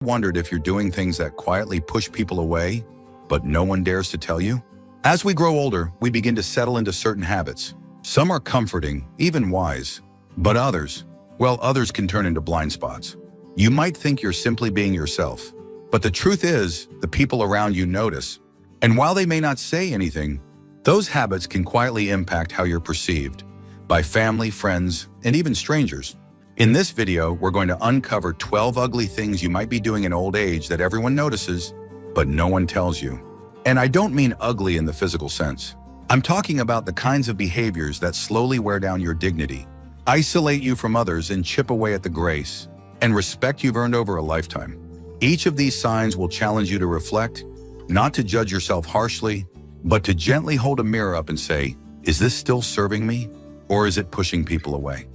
Wondered if you're doing things that quietly push people away, but no one dares to tell you? As we grow older, we begin to settle into certain habits. Some are comforting, even wise, but others can turn into blind spots. You might think you're simply being yourself, but the truth is, the people around you notice. And while they may not say anything, those habits can quietly impact how you're perceived by family, friends, and even strangers. In this video, we're going to uncover 12 ugly things you might be doing in old age that everyone notices, but no one tells you. And I don't mean ugly in the physical sense. I'm talking about the kinds of behaviors that slowly wear down your dignity, isolate you from others, and chip away at the grace and respect you've earned over a lifetime. Each of these signs will challenge you to reflect, not to judge yourself harshly, but to gently hold a mirror up and say, is this still serving me, or is it pushing people away?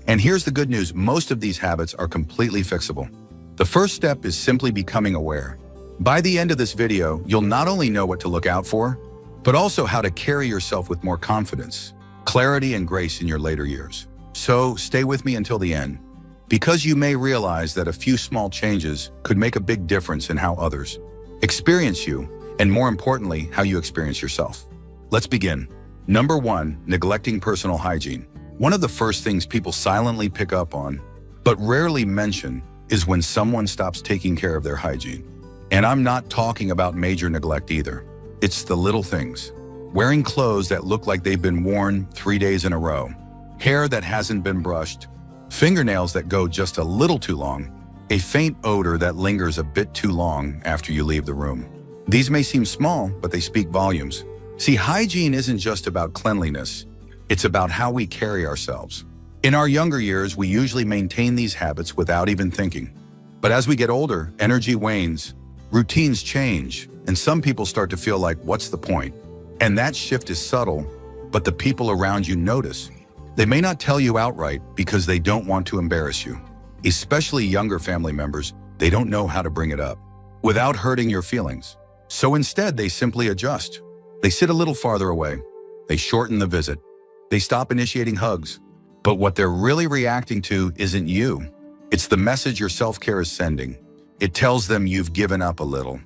And here's the good news, most of these habits are completely fixable. The first step is simply becoming aware. By the end of this video, you'll not only know what to look out for, but also how to carry yourself with more confidence, clarity, and grace in your later years. So stay with me until the end, because you may realize that a few small changes could make a big difference in how others experience you, and more importantly, how you experience yourself. Let's begin. Number 1, neglecting personal hygiene. One of the first things people silently pick up on, but rarely mention, is when someone stops taking care of their hygiene. And I'm not talking about major neglect either. It's the little things. Wearing clothes that look like they've been worn 3 days in a row, hair that hasn't been brushed, fingernails that go just a little too long, a faint odor that lingers a bit too long after you leave the room. These may seem small, but they speak volumes. See, hygiene isn't just about cleanliness. It's about how we carry ourselves. In our younger years, we usually maintain these habits without even thinking. But as we get older, energy wanes, routines change, and some people start to feel like, what's the point? And that shift is subtle, but the people around you notice. They may not tell you outright because they don't want to embarrass you. Especially younger family members, they don't know how to bring it up without hurting your feelings. So instead, they simply adjust. They sit a little farther away. They shorten the visit. They stop initiating hugs. But what they're really reacting to isn't you. It's the message your self-care is sending. It tells them you've given up a little,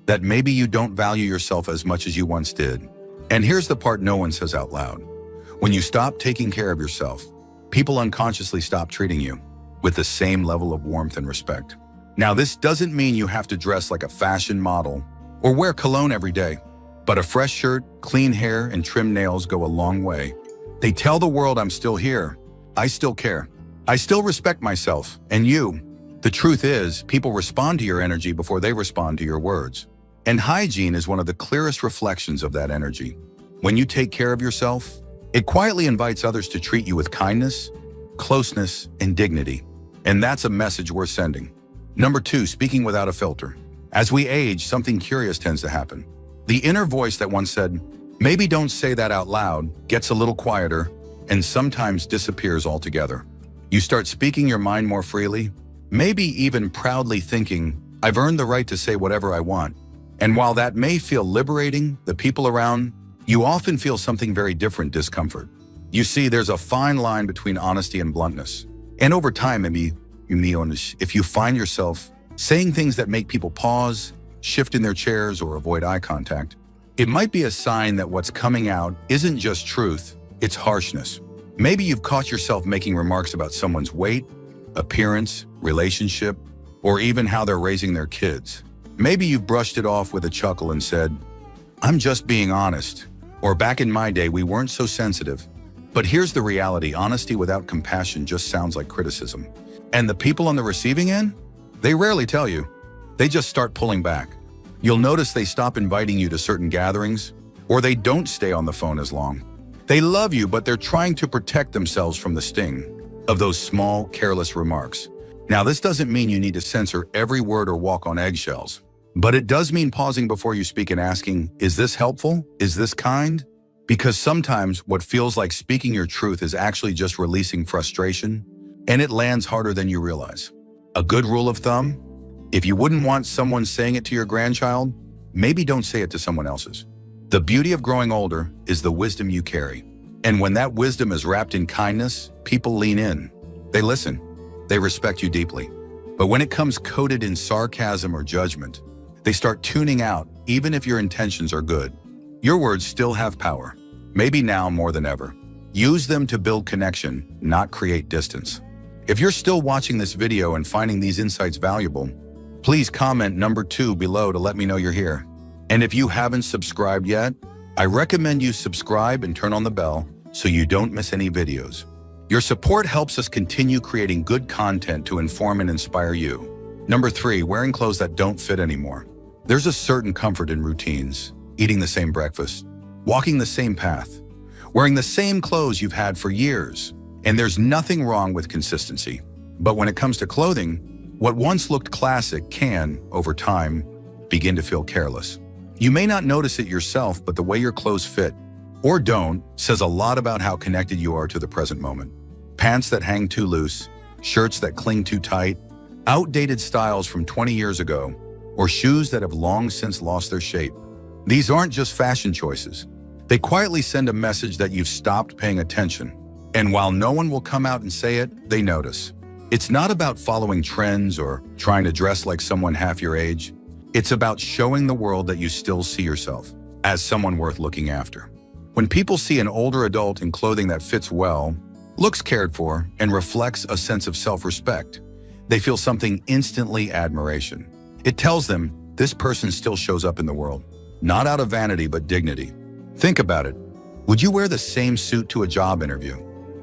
that maybe you don't value yourself as much as you once did. And here's the part no one says out loud. When you stop taking care of yourself, people unconsciously stop treating you with the same level of warmth and respect. Now, this doesn't mean you have to dress like a fashion model or wear cologne every day, but a fresh shirt, clean hair, and trimmed nails go a long way. They tell the world, I'm still here, I still care, I still respect myself, and you. The truth is, people respond to your energy before they respond to your words. And hygiene is one of the clearest reflections of that energy. When you take care of yourself, it quietly invites others to treat you with kindness, closeness, and dignity. And that's a message worth sending. Number 2, speaking without a filter. As we age, something curious tends to happen. The inner voice that once said, maybe don't say that out loud, gets a little quieter and sometimes disappears altogether. You start speaking your mind more freely, maybe even proudly thinking, I've earned the right to say whatever I want. And while that may feel liberating, the people around you often feel something very different, discomfort. You see, there's a fine line between honesty and bluntness. And over time, if you find yourself saying things that make people pause, shift in their chairs, or avoid eye contact, it might be a sign that what's coming out isn't just truth, it's harshness. Maybe you've caught yourself making remarks about someone's weight, appearance, relationship, or even how they're raising their kids. Maybe you've brushed it off with a chuckle and said, I'm just being honest, or back in my day, we weren't so sensitive. But here's the reality, honesty without compassion just sounds like criticism. And the people on the receiving end, they rarely tell you. They just start pulling back. You'll notice they stop inviting you to certain gatherings, or they don't stay on the phone as long. They love you, but they're trying to protect themselves from the sting of those small, careless remarks. Now, this doesn't mean you need to censor every word or walk on eggshells, but it does mean pausing before you speak and asking, is this helpful? Is this kind? Because sometimes what feels like speaking your truth is actually just releasing frustration, and it lands harder than you realize. A good rule of thumb, if you wouldn't want someone saying it to your grandchild, maybe don't say it to someone else's. The beauty of growing older is the wisdom you carry. And when that wisdom is wrapped in kindness, people lean in. They listen. They respect you deeply. But when it comes coated in sarcasm or judgment, they start tuning out even if your intentions are good. Your words still have power, maybe now more than ever. Use them to build connection, not create distance. If you're still watching this video and finding these insights valuable, please comment number 2 below to let me know you're here. And if you haven't subscribed yet, I recommend you subscribe and turn on the bell so you don't miss any videos. Your support helps us continue creating good content to inform and inspire you. Number 3, wearing clothes that don't fit anymore. There's a certain comfort in routines, eating the same breakfast, walking the same path, wearing the same clothes you've had for years, and there's nothing wrong with consistency. But when it comes to clothing, what once looked classic can, over time, begin to feel careless. You may not notice it yourself, but the way your clothes fit, or don't, says a lot about how connected you are to the present moment. Pants that hang too loose, shirts that cling too tight, outdated styles from 20 years ago, or shoes that have long since lost their shape. These aren't just fashion choices. They quietly send a message that you've stopped paying attention. And while no one will come out and say it, they notice. It's not about following trends or trying to dress like someone half your age. It's about showing the world that you still see yourself as someone worth looking after. When people see an older adult in clothing that fits well, looks cared for, and reflects a sense of self-respect, they feel something instantly admiration. It tells them this person still shows up in the world, not out of vanity but dignity. Think about it. Would you wear the same suit to a job interview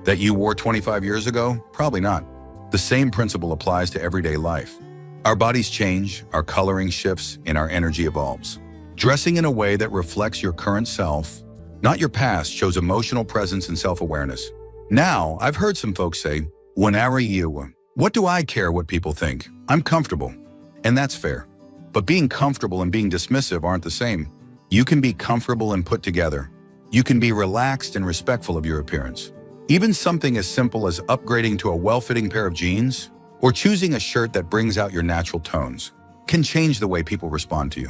that you wore 25 years ago? Probably not. The same principle applies to everyday life. Our bodies change, our coloring shifts, and our energy evolves. Dressing in a way that reflects your current self, not your past, shows emotional presence and self-awareness. Now, I've heard some folks say, "Whenever you, what do I care what people think? I'm comfortable." And that's fair. But being comfortable and being dismissive aren't the same. You can be comfortable and put together. You can be relaxed and respectful of your appearance. Even something as simple as upgrading to a well-fitting pair of jeans or choosing a shirt that brings out your natural tones can change the way people respond to you.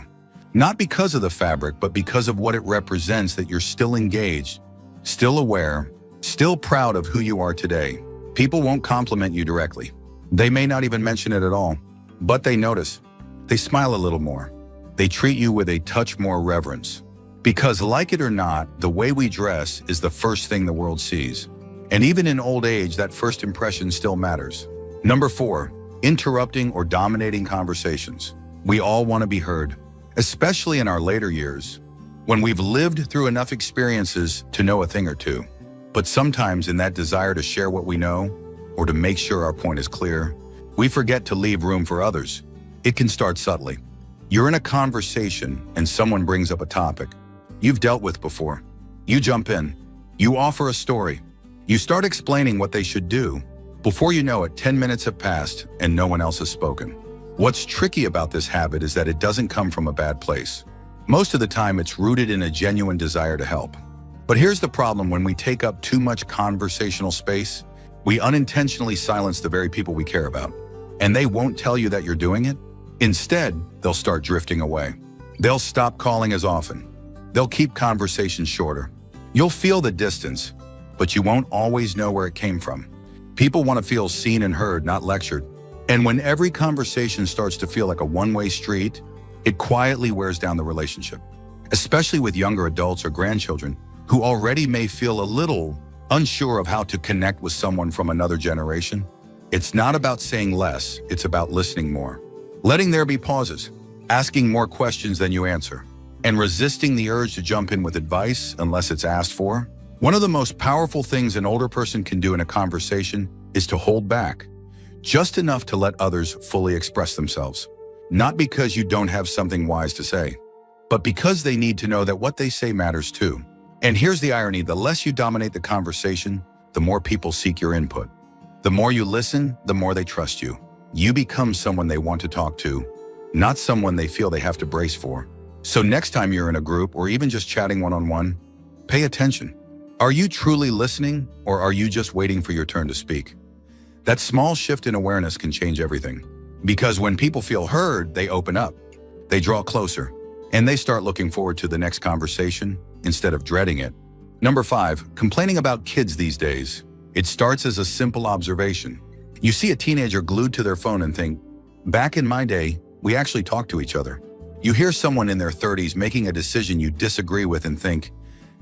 Not because of the fabric, but because of what it represents, that you're still engaged, still aware, still proud of who you are today. People won't compliment you directly. They may not even mention it at all, but they notice. They smile a little more. They treat you with a touch more reverence. Because like it or not, the way we dress is the first thing the world sees. And even in old age, that first impression still matters. Number 4, interrupting or dominating conversations. We all want to be heard, especially in our later years, when we've lived through enough experiences to know a thing or two. But sometimes in that desire to share what we know, or to make sure our point is clear, we forget to leave room for others. It can start subtly. You're in a conversation and someone brings up a topic you've dealt with before. You jump in. You offer a story. You start explaining what they should do. Before you know it, 10 minutes have passed and no one else has spoken. What's tricky about this habit is that it doesn't come from a bad place. Most of the time, it's rooted in a genuine desire to help. But here's the problem: when we take up too much conversational space, we unintentionally silence the very people we care about. And they won't tell you that you're doing it. Instead, they'll start drifting away. They'll stop calling as often. They'll keep conversations shorter. You'll feel the distance, but you won't always know where it came from. People want to feel seen and heard, not lectured. And when every conversation starts to feel like a one-way street, it quietly wears down the relationship, especially with younger adults or grandchildren who already may feel a little unsure of how to connect with someone from another generation. It's not about saying less, it's about listening more. Letting there be pauses, asking more questions than you answer, and resisting the urge to jump in with advice unless it's asked for. One of the most powerful things an older person can do in a conversation is to hold back, just enough to let others fully express themselves. Not because you don't have something wise to say, but because they need to know that what they say matters too. And here's the irony: the less you dominate the conversation, the more people seek your input. The more you listen, the more they trust you. You become someone they want to talk to, not someone they feel they have to brace for. So next time you're in a group or even just chatting one-on-one, pay attention. Are you truly listening, or are you just waiting for your turn to speak? That small shift in awareness can change everything. Because when people feel heard, they open up, they draw closer, and they start looking forward to the next conversation instead of dreading it. Number 5, complaining about kids these days. It starts as a simple observation. You see a teenager glued to their phone and think, Back in my day, we actually talked to each other. You hear someone in their 30s making a decision you disagree with and think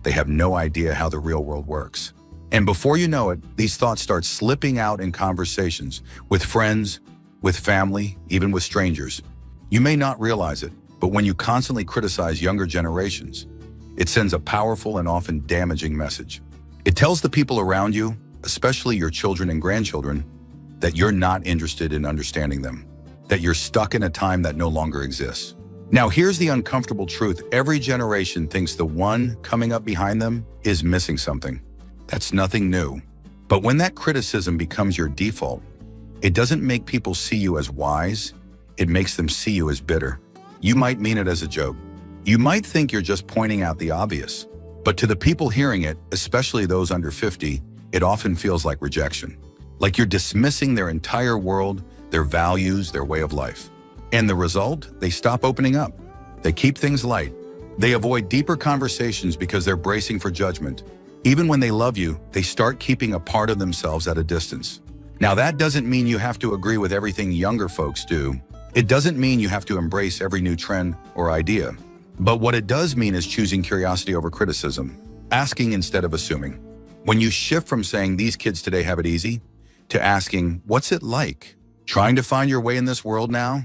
they have no idea how the real world works. And before you know it, these thoughts start slipping out in conversations with friends, with family, even with strangers. You may not realize it, but when you constantly criticize younger generations, it sends a powerful and often damaging message. It tells the people around you, especially your children and grandchildren, that you're not interested in understanding them, that you're stuck in a time that no longer exists. Now, here's the uncomfortable truth. Every generation thinks the one coming up behind them is missing something. That's nothing new. But when that criticism becomes your default, it doesn't make people see you as wise, it makes them see you as bitter. You might mean it as a joke. You might think you're just pointing out the obvious. But to the people hearing it, especially those under 50, it often feels like rejection. Like you're dismissing their entire world, their values, their way of life. And the result? They stop opening up. They keep things light. They avoid deeper conversations because they're bracing for judgment. Even when they love you, they start keeping a part of themselves at a distance. Now, that doesn't mean you have to agree with everything younger folks do. It doesn't mean you have to embrace every new trend or idea. But what it does mean is choosing curiosity over criticism, asking instead of assuming. When you shift from saying these kids today have it easy to asking, what's it like? Trying to find your way in this world now?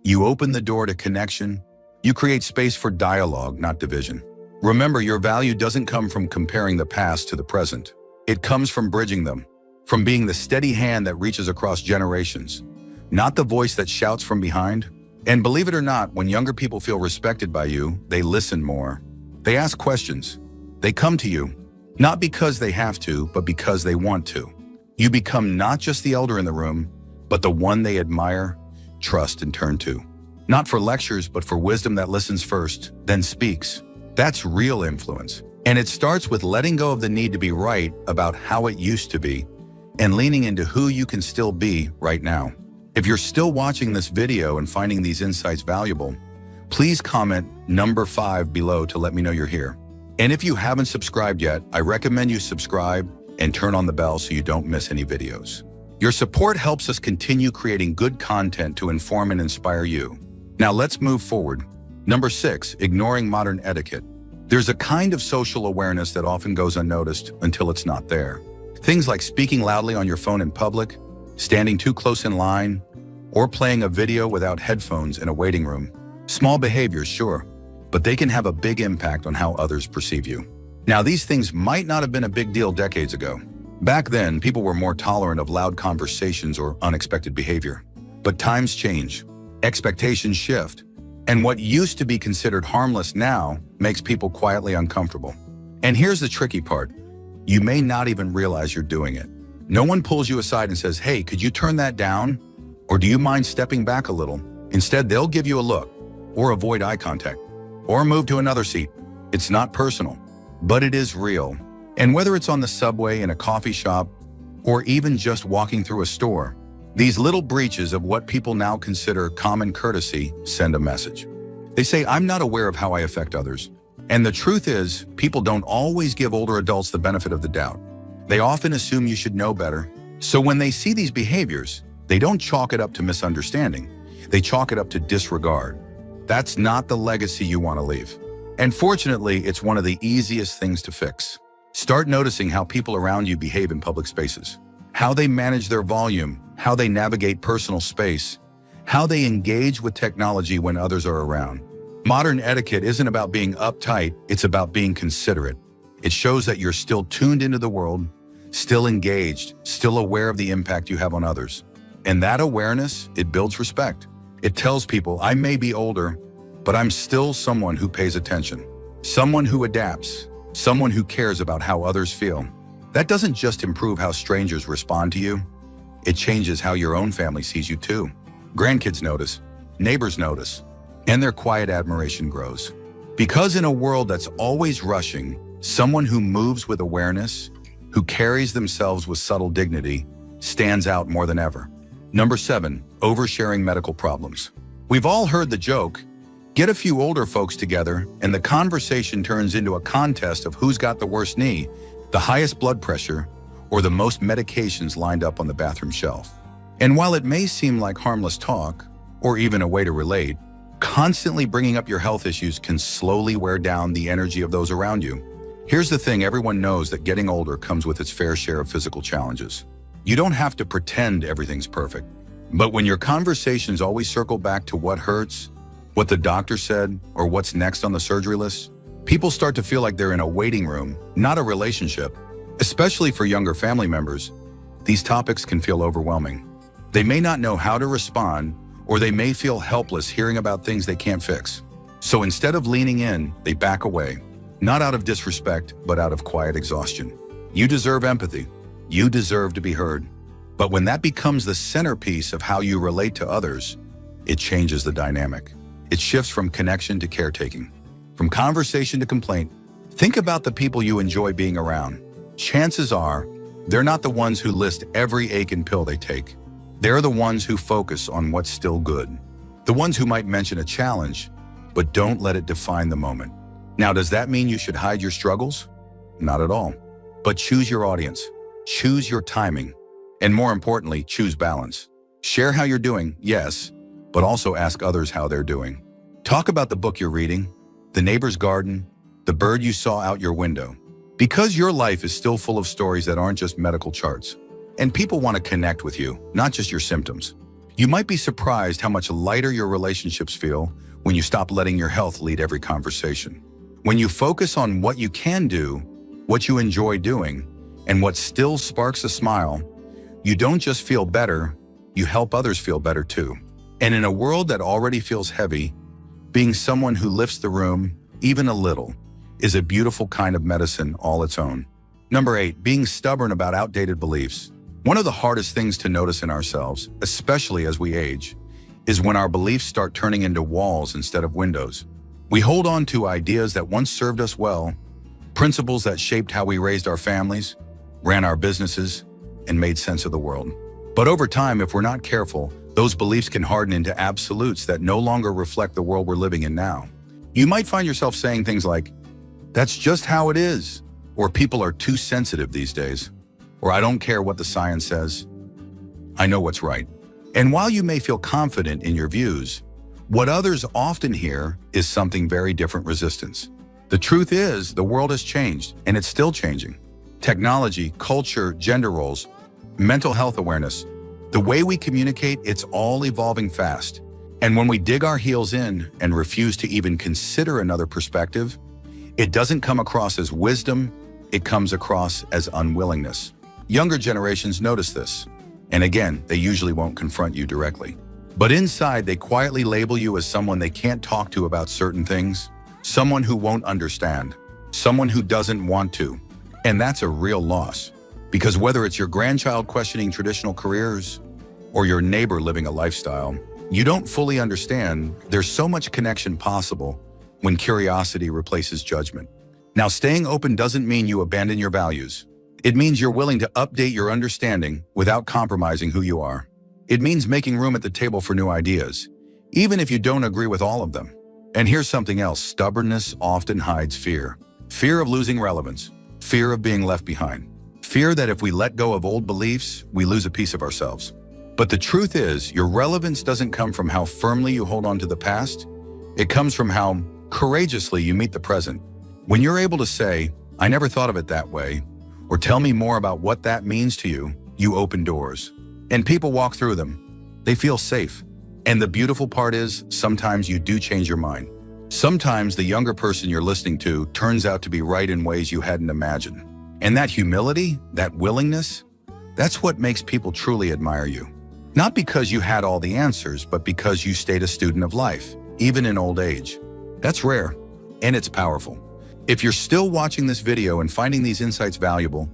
You open the door to connection. You create space for dialogue, not division. Remember, your value doesn't come from comparing the past to the present. It comes from bridging them, from being the steady hand that reaches across generations, not the voice that shouts from behind. And believe it or not, when younger people feel respected by you, they listen more. They ask questions. They come to you, not because they have to, but because they want to. You become not just the elder in the room, but the one they admire, trust, and turn to. Not for lectures, but for wisdom that listens first, then speaks. That's real influence. And it starts with letting go of the need to be right about how it used to be and leaning into who you can still be right now. If you're still watching this video and finding these insights valuable, please comment number 5 below to let me know you're here. And if you haven't subscribed yet, I recommend you subscribe and turn on the bell so you don't miss any videos. Your support helps us continue creating good content to inform and inspire you. Now let's move forward. Number 6, ignoring modern etiquette. There's a kind of social awareness that often goes unnoticed until it's not there. Things like speaking loudly on your phone in public, standing too close in line, or playing a video without headphones in a waiting room. Small behaviors, sure, but they can have a big impact on how others perceive you. Now, these things might not have been a big deal decades ago. Back then, people were more tolerant of loud conversations or unexpected behavior. But times change, expectations shift, and what used to be considered harmless now makes people quietly uncomfortable. And here's the tricky part. You may not even realize you're doing it. No one pulls you aside and says, hey, could you turn that down? Or do you mind stepping back a little? Instead, they'll give you a look, or avoid eye contact, or move to another seat. It's not personal, but it is real. And whether it's on the subway, in a coffee shop, or even just walking through a store, these little breaches of what people now consider common courtesy send a message. They say, I'm not aware of how I affect others. And the truth is, people don't always give older adults the benefit of the doubt. They often assume you should know better. So when they see these behaviors, they don't chalk it up to misunderstanding. They chalk it up to disregard. That's not the legacy you want to leave. And fortunately, it's one of the easiest things to fix. Start noticing how people around you behave in public spaces, how they manage their volume, how they navigate personal space, how they engage with technology when others are around. Modern etiquette isn't about being uptight, it's about being considerate. It shows that you're still tuned into the world, still engaged, still aware of the impact you have on others. And that awareness, it builds respect. It tells people, I may be older, but I'm still someone who pays attention, someone who adapts, someone who cares about how others feel. That doesn't just improve how strangers respond to you, it changes how your own family sees you too. Grandkids notice, neighbors notice, and their quiet admiration grows. Because in a world that's always rushing, someone who moves with awareness, who carries themselves with subtle dignity, stands out more than ever. Number 7, oversharing medical problems. We've all heard the joke, get a few older folks together and the conversation turns into a contest of who's got the worst knee, the highest blood pressure, or the most medications lined up on the bathroom shelf. And while it may seem like harmless talk, or even a way to relate, constantly bringing up your health issues can slowly wear down the energy of those around you. Here's the thing, everyone knows that getting older comes with its fair share of physical challenges. You don't have to pretend everything's perfect. But when your conversations always circle back to what hurts, what the doctor said, or what's next on the surgery list, people start to feel like they're in a waiting room, not a relationship. Especially for younger family members, these topics can feel overwhelming. They may not know how to respond, or they may feel helpless hearing about things they can't fix. So instead of leaning in, they back away, not out of disrespect, but out of quiet exhaustion. You deserve empathy. You deserve to be heard. But when that becomes the centerpiece of how you relate to others, it changes the dynamic. It shifts from connection to caretaking, from conversation to complaint. Think about the people you enjoy being around. Chances are, they're not the ones who list every ache and pill they take. They're the ones who focus on what's still good. The ones who might mention a challenge, but don't let it define the moment. Now, does that mean you should hide your struggles? Not at all. But choose your audience, choose your timing, and more importantly, choose balance. Share how you're doing, yes, but also ask others how they're doing. Talk about the book you're reading, the neighbor's garden, the bird you saw out your window. Because your life is still full of stories that aren't just medical charts. And people want to connect with you, not just your symptoms. You might be surprised how much lighter your relationships feel when you stop letting your health lead every conversation. When you focus on what you can do, what you enjoy doing, and what still sparks a smile, you don't just feel better, you help others feel better too. And in a world that already feels heavy, being someone who lifts the room, even a little, is a beautiful kind of medicine all its own. Number 8, being stubborn about outdated beliefs. One of the hardest things to notice in ourselves, especially as we age, is when our beliefs start turning into walls instead of windows. We hold on to ideas that once served us well, principles that shaped how we raised our families, ran our businesses, and made sense of the world. But over time, if we're not careful, those beliefs can harden into absolutes that no longer reflect the world we're living in now. You might find yourself saying things like, "That's just how it is," or "People are too sensitive these days," or "I don't care what the science says. I know what's right." And while you may feel confident in your views, what others often hear is something very different: resistance. The truth is, the world has changed, and it's still changing. Technology, culture, gender roles, mental health awareness, the way we communicate, it's all evolving fast. And when we dig our heels in and refuse to even consider another perspective, it doesn't come across as wisdom, it comes across as unwillingness. Younger generations notice this. And again, they usually won't confront you directly. But inside, they quietly label you as someone they can't talk to about certain things, someone who won't understand, someone who doesn't want to. And that's a real loss. Because whether it's your grandchild questioning traditional careers or your neighbor living a lifestyle you don't fully understand, there's so much connection possible when curiosity replaces judgment. Now, staying open doesn't mean you abandon your values. It means you're willing to update your understanding without compromising who you are. It means making room at the table for new ideas, even if you don't agree with all of them. And here's something else: stubbornness often hides fear. Fear of losing relevance, fear of being left behind, fear that if we let go of old beliefs, we lose a piece of ourselves. But the truth is, your relevance doesn't come from how firmly you hold on to the past. It comes from how courageously you meet the present. When you're able to say, "I never thought of it that way," or "Tell me more about what that means to you," you open doors. And people walk through them. They feel safe. And the beautiful part is, sometimes you do change your mind. Sometimes the younger person you're listening to turns out to be right in ways you hadn't imagined. And that humility, that willingness, that's what makes people truly admire you. Not because you had all the answers, but because you stayed a student of life, even in old age. That's rare, and it's powerful. If you're still watching this video and finding these insights valuable,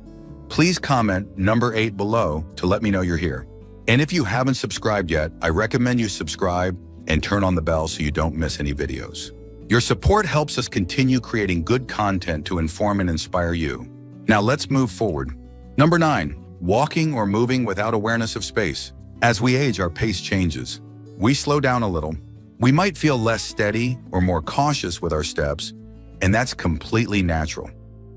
please comment number 8 below to let me know you're here. And if you haven't subscribed yet, I recommend you subscribe and turn on the bell so you don't miss any videos. Your support helps us continue creating good content to inform and inspire you. Now let's move forward. Number 9, walking or moving without awareness of space. As we age, our pace changes. We slow down a little. We might feel less steady or more cautious with our steps, and that's completely natural.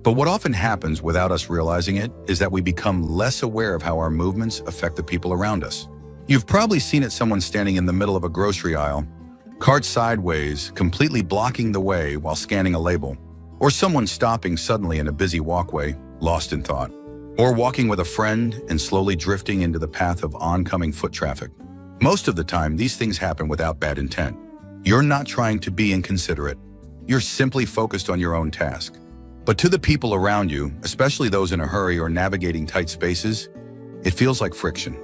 But what often happens without us realizing it is that we become less aware of how our movements affect the people around us. You've probably seen it, someone standing in the middle of a grocery aisle, cart sideways, completely blocking the way while scanning a label. Or someone stopping suddenly in a busy walkway, lost in thought. Or walking with a friend and slowly drifting into the path of oncoming foot traffic. Most of the time, these things happen without bad intent. You're not trying to be inconsiderate. You're simply focused on your own task. But to the people around you, especially those in a hurry or navigating tight spaces, it feels like friction.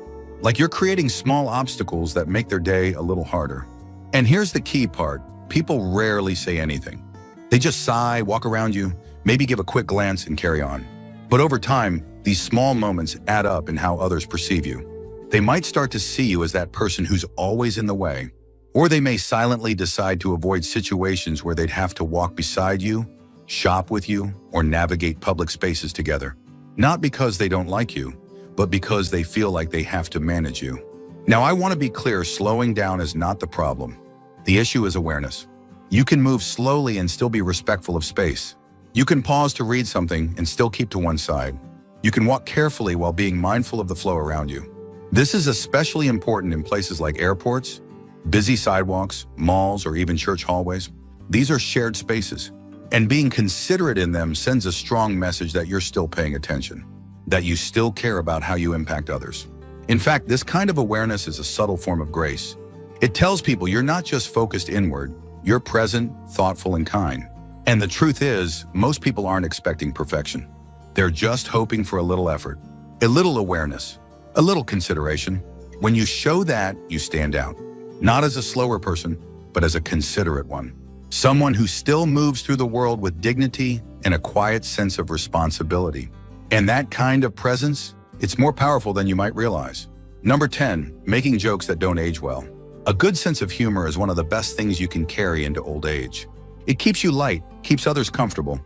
Like you're creating small obstacles that make their day a little harder. And here's the key part. People rarely say anything. They just sigh, walk around you, maybe give a quick glance and carry on. But over time, these small moments add up in how others perceive you. They might start to see you as that person who's always in the way, or they may silently decide to avoid situations where they'd have to walk beside you, shop with you, or navigate public spaces together. Not because they don't like you, but because they feel like they have to manage you. Now, I want to be clear, slowing down is not the problem. The issue is awareness. You can move slowly and still be respectful of space. You can pause to read something and still keep to one side. You can walk carefully while being mindful of the flow around you. This is especially important in places like airports, busy sidewalks, malls, or even church hallways. These are shared spaces, and being considerate in them sends a strong message that you're still paying attention, that you still care about how you impact others. In fact, this kind of awareness is a subtle form of grace. It tells people you're not just focused inward, you're present, thoughtful, and kind. And the truth is, most people aren't expecting perfection. They're just hoping for a little effort, a little awareness, a little consideration. When you show that, you stand out. Not as a slower person, but as a considerate one. Someone who still moves through the world with dignity and a quiet sense of responsibility. And that kind of presence, it's more powerful than you might realize. Number 10, making jokes that don't age well. A good sense of humor is one of the best things you can carry into old age. It keeps you light, keeps others comfortable,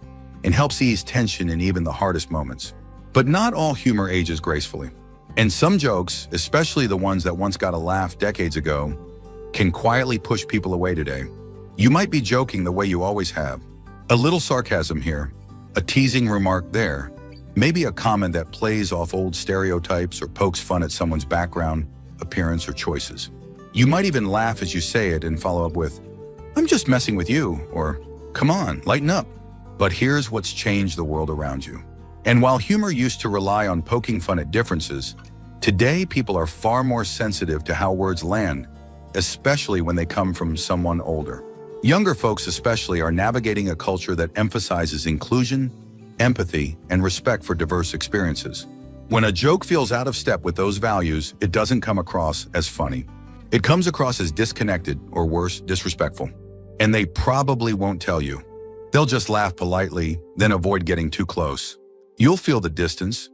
and helps ease tension in even the hardest moments. But not all humor ages gracefully. And some jokes, especially the ones that once got a laugh decades ago, can quietly push people away today. You might be joking the way you always have. A little sarcasm here, a teasing remark there, maybe a comment that plays off old stereotypes or pokes fun at someone's background, appearance, or choices. You might even laugh as you say it and follow up with, "I'm just messing with you," or "Come on, lighten up." But here's what's changed the world around you. And while humor used to rely on poking fun at differences, today people are far more sensitive to how words land, especially when they come from someone older. Younger folks especially are navigating a culture that emphasizes inclusion, empathy, and respect for diverse experiences. When a joke feels out of step with those values, it doesn't come across as funny. It comes across as disconnected, or worse, disrespectful. And they probably won't tell you. They'll just laugh politely, then avoid getting too close. You'll feel the distance,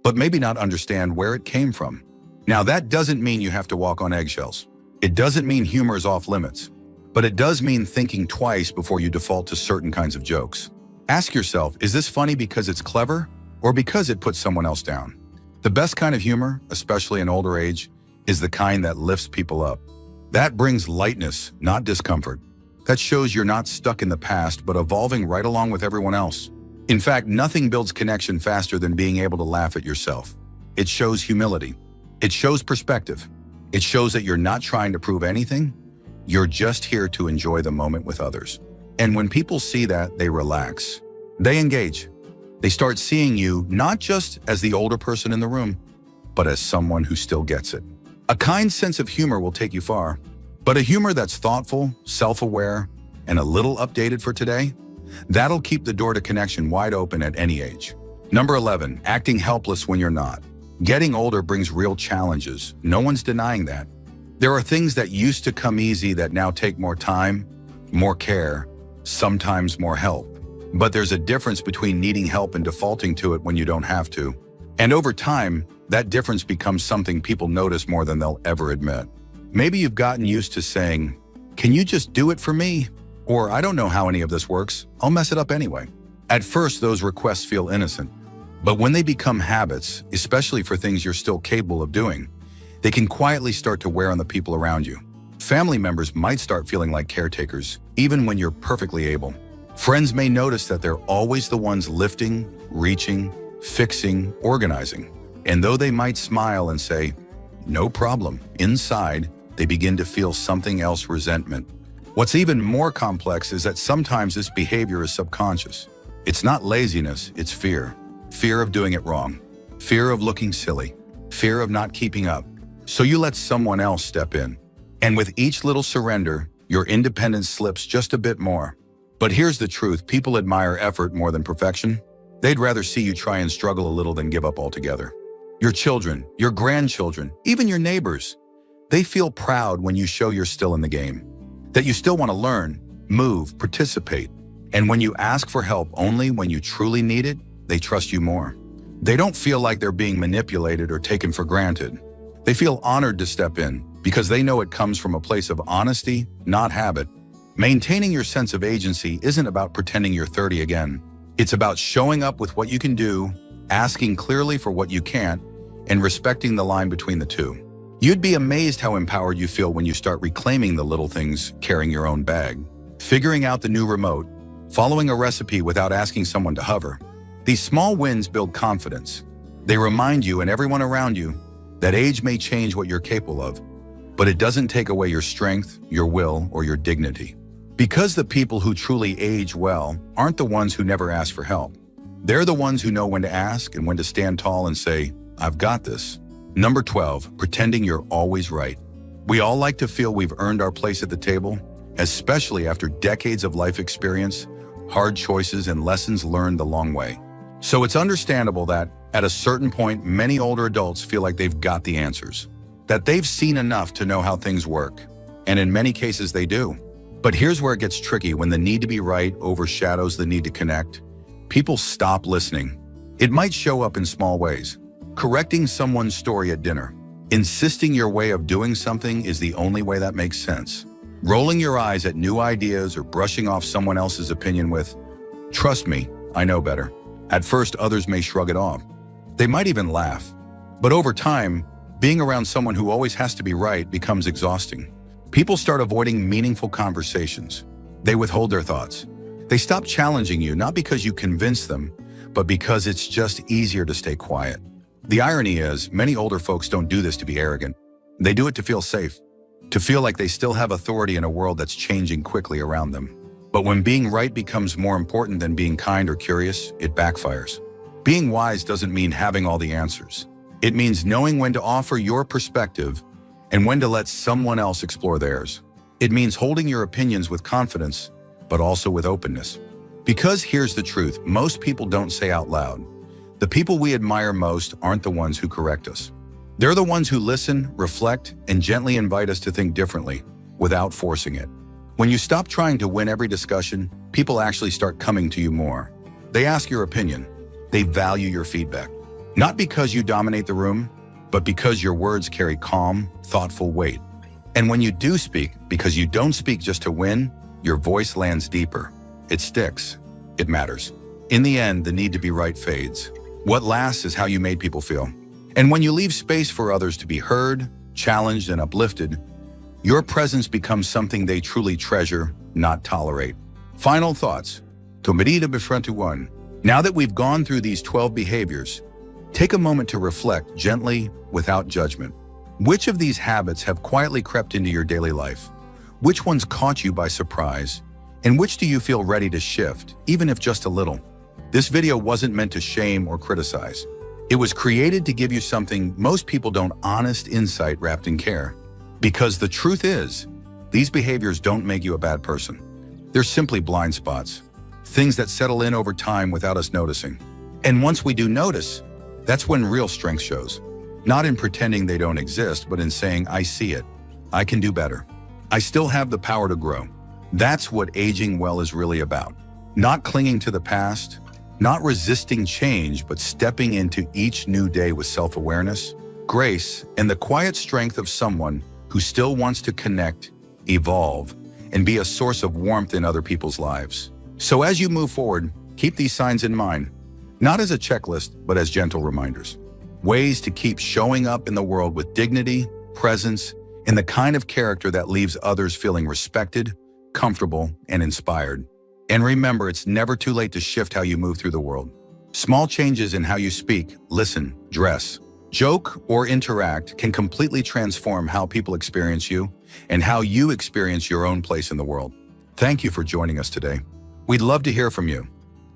but maybe not understand where it came from. Now, that doesn't mean you have to walk on eggshells. It doesn't mean humor is off limits, but it does mean thinking twice before you default to certain kinds of jokes. Ask yourself, is this funny because it's clever or because it puts someone else down? The best kind of humor, especially in older age, is the kind that lifts people up. That brings lightness, not discomfort. That shows you're not stuck in the past, but evolving right along with everyone else. In fact, nothing builds connection faster than being able to laugh at yourself. It shows humility. It shows perspective. It shows that you're not trying to prove anything. You're just here to enjoy the moment with others. And when people see that, they relax. They engage. They start seeing you not just as the older person in the room, but as someone who still gets it. A kind sense of humor will take you far, but a humor that's thoughtful, self-aware, and a little updated for today, that'll keep the door to connection wide open at any age. Number 11, acting helpless when you're not. Getting older brings real challenges. No one's denying that. There are things that used to come easy that now take more time, more care, sometimes more help. But there's a difference between needing help and defaulting to it when you don't have to. And over time, that difference becomes something people notice more than they'll ever admit. Maybe you've gotten used to saying, "Can you just do it for me?" Or, "I don't know how any of this works, I'll mess it up anyway." At first, those requests feel innocent. But when they become habits, especially for things you're still capable of doing, they can quietly start to wear on the people around you. Family members might start feeling like caretakers, even when you're perfectly able. Friends may notice that they're always the ones lifting, reaching, fixing, organizing. And though they might smile and say, no problem. Inside, they begin to feel something else, resentment. What's even more complex is that sometimes this behavior is subconscious. It's not laziness, it's fear. Fear of doing it wrong. Fear of looking silly. Fear of not keeping up. So you let someone else step in. And with each little surrender, your independence slips just a bit more. But here's the truth, people admire effort more than perfection. They'd rather see you try and struggle a little than give up altogether. Your children, your grandchildren, even your neighbors, they feel proud when you show you're still in the game, that you still want to learn, move, participate. And when you ask for help only when you truly need it, they trust you more. They don't feel like they're being manipulated or taken for granted. They feel honored to step in because they know it comes from a place of honesty, not habit. Maintaining your sense of agency isn't about pretending you're 30 again. It's about showing up with what you can do, asking clearly for what you can't, and respecting the line between the two. You'd be amazed how empowered you feel when you start reclaiming the little things, carrying your own bag, figuring out the new remote, following a recipe without asking someone to hover. These small wins build confidence. They remind you and everyone around you that age may change what you're capable of, but it doesn't take away your strength, your will, or your dignity. Because the people who truly age well aren't the ones who never ask for help. They're the ones who know when to ask and when to stand tall and say, "I've got this." Number 12, pretending you're always right. We all like to feel we've earned our place at the table, especially after decades of life experience, hard choices, and lessons learned the long way. So it's understandable that, at a certain point, many older adults feel like they've got the answers, that they've seen enough to know how things work, and in many cases they do. But here's where it gets tricky when the need to be right overshadows the need to connect. People stop listening. It might show up in small ways. Correcting someone's story at dinner. Insisting your way of doing something is the only way that makes sense. Rolling your eyes at new ideas or brushing off someone else's opinion with, "Trust me, I know better." At first, others may shrug it off. They might even laugh. But over time, being around someone who always has to be right becomes exhausting. People start avoiding meaningful conversations. They withhold their thoughts. They stop challenging you, not because you convince them, but because it's just easier to stay quiet. The irony is, many older folks don't do this to be arrogant. They do it to feel safe, to feel like they still have authority in a world that's changing quickly around them. But when being right becomes more important than being kind or curious, it backfires. Being wise doesn't mean having all the answers. It means knowing when to offer your perspective and when to let someone else explore theirs. It means holding your opinions with confidence, but also with openness. Because here's the truth, most people don't say out loud. The people we admire most aren't the ones who correct us. They're the ones who listen, reflect, and gently invite us to think differently, without forcing it. When you stop trying to win every discussion, people actually start coming to you more. They ask your opinion. They value your feedback. Not because you dominate the room, but because your words carry calm, thoughtful weight. And when you do speak, because you don't speak just to win, your voice lands deeper. It sticks. It matters. In the end, the need to be right fades. What lasts is how you made people feel. And when you leave space for others to be heard, challenged, and uplifted, your presence becomes something they truly treasure, not tolerate. Final thoughts. To medida befrente one. Now that we've gone through these 12 behaviors, take a moment to reflect gently, without judgment. Which of these habits have quietly crept into your daily life? Which ones caught you by surprise? And which do you feel ready to shift, even if just a little? This video wasn't meant to shame or criticize. It was created to give you something most people don't, honest insight wrapped in care. Because the truth is, these behaviors don't make you a bad person. They're simply blind spots, things that settle in over time without us noticing. And once we do notice, that's when real strength shows. Not in pretending they don't exist, but in saying, "I see it. I can do better. I still have the power to grow." That's what aging well is really about. Not clinging to the past, not resisting change, but stepping into each new day with self-awareness, grace, and the quiet strength of someone who still wants to connect, evolve, and be a source of warmth in other people's lives. So as you move forward, keep these signs in mind, not as a checklist, but as gentle reminders. Ways to keep showing up in the world with dignity, presence, and the kind of character that leaves others feeling respected, comfortable, and inspired. And remember, it's never too late to shift how you move through the world. Small changes in how you speak, listen, dress, Joke or interact can completely transform how people experience you and how you experience your own place in the world. Thank you for joining us today. We'd love to hear from you.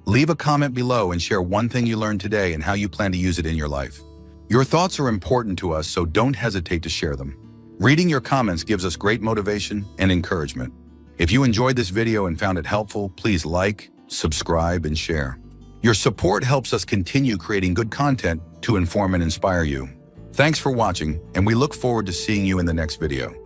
Leave a comment below and share one thing you learned today and how you plan to use it in your life. Your thoughts are important to us, so don't hesitate to share them. Reading your comments gives us great motivation and encouragement. If you enjoyed this video and found it helpful, please like, subscribe, and share. Your support helps us continue creating good content to inform and inspire you. Thanks for watching, and we look forward to seeing you in the next video.